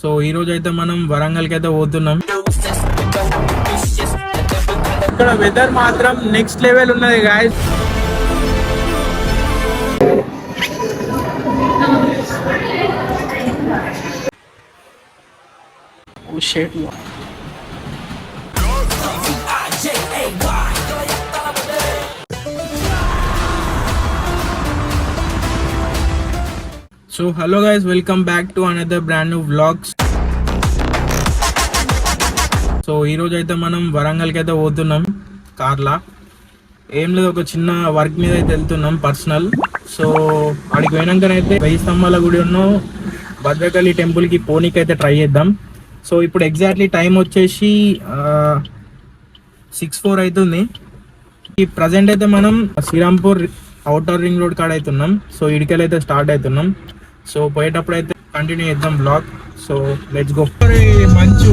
So ఈ రోజు అయితే మనం వరంగల్కి అయితే పోతున్నాం. ఇక్కడ వెదర్ మాత్రం నెక్స్ట్ లెవెల్ ఉన్నది guys. So hello guys, welcome back to another brand new vlogs. So ఈరోజు అయితే మనం వరంగల్కి అయితే పోతున్నాం కార్లా. ఏం లేదు, ఒక చిన్న వర్క్ మీద అయితే వెళ్తున్నాం పర్సనల్. సో అడిగి పోయినాకనైతే 1000 స్తంభాల గుడి ఉన్న భద్రకాళి టెంపుల్కి పోనీకి అయితే ట్రై చేద్దాం. సో ఇప్పుడు ఎగ్జాక్ట్లీ టైం వచ్చేసి 6:04 అవుతుంది. ఈ ప్రజెంట్ అయితే మనం శ్రీరాంపూర్ అవుటర్ రింగ్ రోడ్ కాడ అవుతున్నాం. సో ఇడికెళ్ళి అయితే స్టార్ట్ అవుతున్నాం. సో పోయేటప్పుడు అయితే కంటిన్యూ చేద్దాం బ్లాగ్. So let's go. మంచు.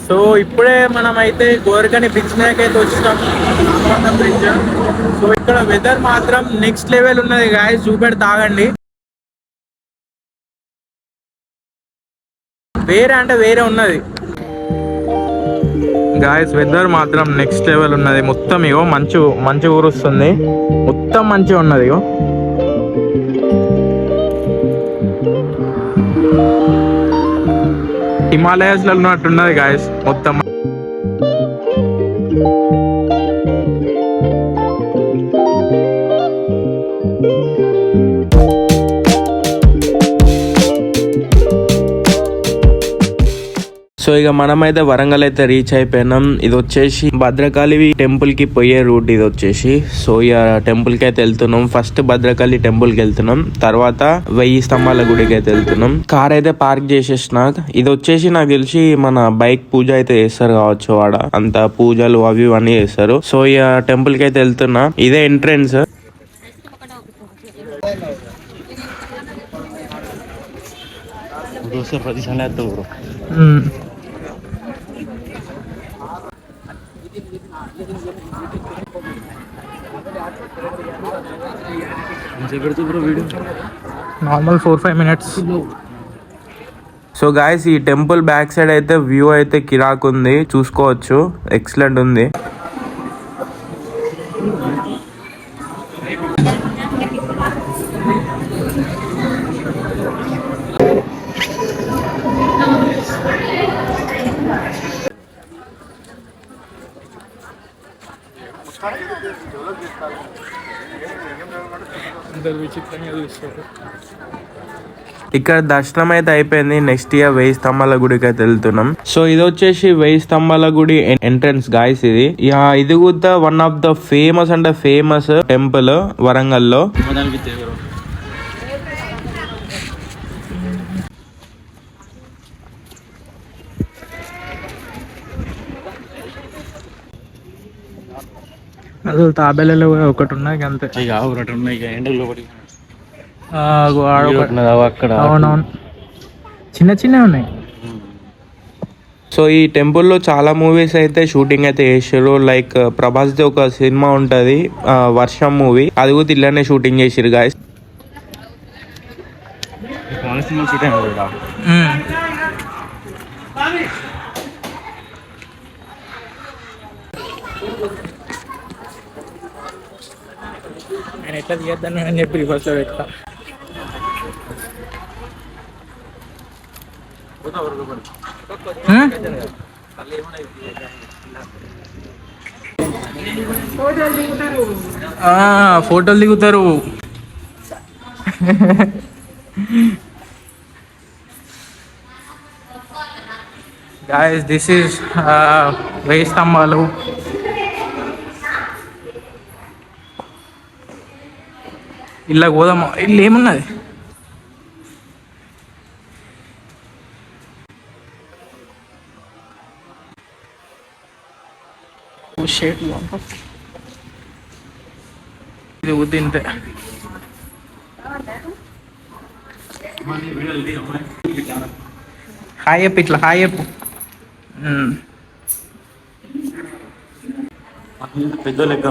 సో ఇప్పుడే మనం అయితే గోరకని బ్రిడ్జ్ మీదకి అయితే వచ్చినాం, బ్రిడ్జ్. సో ఇక్కడ వెదర్ మాత్రం నెక్స్ట్ లెవెల్ ఉన్నది గాయస్, చూపెడితే తాగండి. వేరే అంటే వేరే ఉన్నది గాయస్, వెదర్ మాత్రం నెక్స్ట్ లెవెల్ ఉన్నది. మొత్తం ఇగో మంచు మంచు ఊరుస్తుంది, మొత్తం మంచిగా ఉన్నది. ఇగో హిమాలయాస్ లో ఉన్నట్టున్నది గాయస్ మొత్తం. సో ఇక మనమైతే వరంగల్ అయితే రీచ్ అయిపోయినాం. ఇది వచ్చేసి భద్రకాళి టెంపుల్ కి పోయే రూట్ ఇది వచ్చేసి. సో ఇక టెంపుల్ కి అయితే వెళ్తున్నాం. ఫస్ట్ భద్రకాళి టెంపుల్ కి వెళ్తున్నాం, తర్వాత 1000 స్తంభాల గుడికి అయితే వెళ్తున్నాం. కార్ అయితే పార్క్ చేసేసిన. ఇది వచ్చేసి నాకు తెలిసి మన బైక్ పూజ అయితే చేస్తారు కావచ్చు, వాడ అంత పూజలు అవి ఇవన్నీ చేస్తారు. సో ఇక టెంపుల్ కి అయితే వెళ్తున్నా. ఇదే entrance. Normal 4-5 minutes. So guys, ఈ టెంపుల్ బ్యాక్ సైడ్ అయితే వ్యూ అయితే కిరాక్ ఉంది, చూసుకోవచ్చు. ఎక్సలెంట్ ఉంది. ఇక్కడ దర్శనం అయితే అయిపోయింది. నెక్స్ట్ ఇయర్ 1000 స్తంభాల గుడికి అయితే వెళ్తున్నాం. సో ఇది వచ్చేసి 1000 స్తంభాల గుడి ఎంట్రన్స్ గాయస్. ఇది కూడా వన్ ఆఫ్ ద ఫేమస్ అంటే ఫేమస్ టెంపుల్ వరంగల్ లో. అసలు తాబేలలో ఒకటి ఉన్నాయి అంతే. అవునవును, చిన్న చిన్నవి ఉన్నాయి. సో ఈ టెంపుల్లో చాలా మూవీస్ అయితే షూటింగ్ అయితే చేసారు. లైక్ ప్రభాస్ ది ఒక సినిమా ఉంటది, వర్షం మూవీ, అది కూడా ఇలానే షూటింగ్ చేసారు గాయస్. నేను ఎట్లా తీయద్దాను అని చెప్పి రివర్స్ లో పెడతా. ఫోటోలు దిగుతారు. గాయస్, దిస్ ఈస్ 1000 స్తంభాలు. ఇలా పోదామా? ఇల్లు ఏమున్నది? ఇది ఉద్దింతే. హాయ్ చెప్పు, ఇట్లా హాయ్ చెప్పు. పెద్ద లెక్క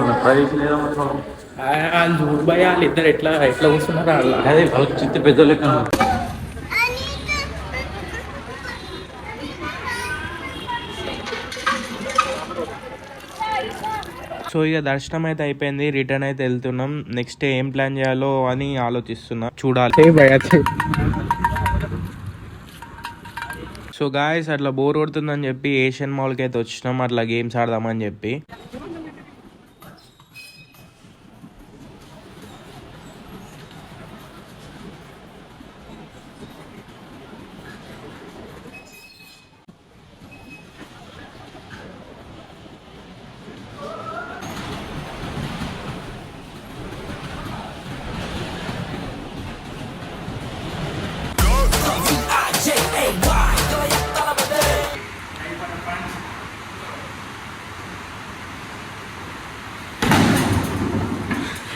వాళ్ళు చూడు భయ వాళ్ళు ఇద్దరు ఎట్లా ఎట్లా కూర్చున్నారు వాళ్ళ అదే వాళ్ళకి చిత్త పెద్దోళ్ళు లెక్క సో ఇక దర్శనం అయితే అయిపోయింది, రిటర్న్ అయితే వెళ్తున్నాం. నెక్స్ట్ ఏం ప్లాన్ చేయాలో అని ఆలోచిస్తున్నా, చూడాలి. సో గాయస్ అట్లా బోర్ కొడుతుందని చెప్పి ఏషియన్ మాల్కి అయితే వచ్చినాం, అట్లా గేమ్స్ ఆడదామని చెప్పి.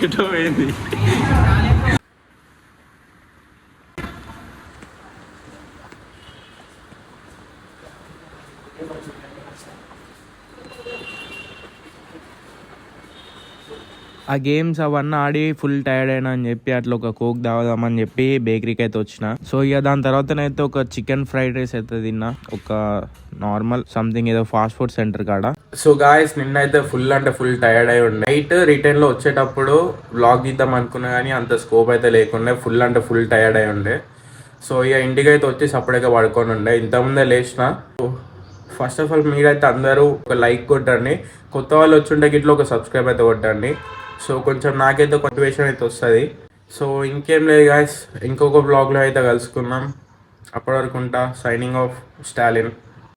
ఎటో పోయింది. ఆ గేమ్స్ అవన్నీ ఆడి ఫుల్ టైర్డ్ అయినా అని చెప్పి అట్లా ఒక కోక్ తాగుదామని చెప్పి బేకరీకి అయితే వచ్చిన. సో ఇక దాని తర్వాతనైతే ఒక చికెన్ ఫ్రైడ్ రైస్ అయితే తిన్నా, ఒక నార్మల్ సంథింగ్ ఏదో ఫాస్ట్ ఫుడ్ సెంటర్ కాడ. సో గాయస్ నిన్న అయితే ఫుల్ అంటే ఫుల్ టైర్డ్ అయి ఉండే. నైట్ రిటర్న్ లో వచ్చేటప్పుడు వ్లాగ్ తీద్దాం అనుకున్నా కానీ అంత స్కోప్ అయితే లేకుండే, ఫుల్ అంటే ఫుల్ టైర్డ్ అయి ఉండే. సో ఇక ఇంటికి అయితే వచ్చి సపరేట్గా పడుకొని ఉండే. ఇంతకుముందే లేచిన. ఫస్ట్ ఆఫ్ ఆల్ మీరైతే అందరూ ఒక లైక్ కొట్టండి, కొత్త వాళ్ళు వచ్చుంటే ఇట్లా ఒక సబ్స్క్రైబ్ అయితే కొట్టండి. సో కొంచెం నాకైతే మోటివేషన్ అయితే వస్తుంది. సో ఇంకేం లేదు గాయస్, ఇంకొక బ్లాగ్లో అయితే కలుసుకుందాం. అప్పటి వరకు ఉంటా. Signing off Stalin.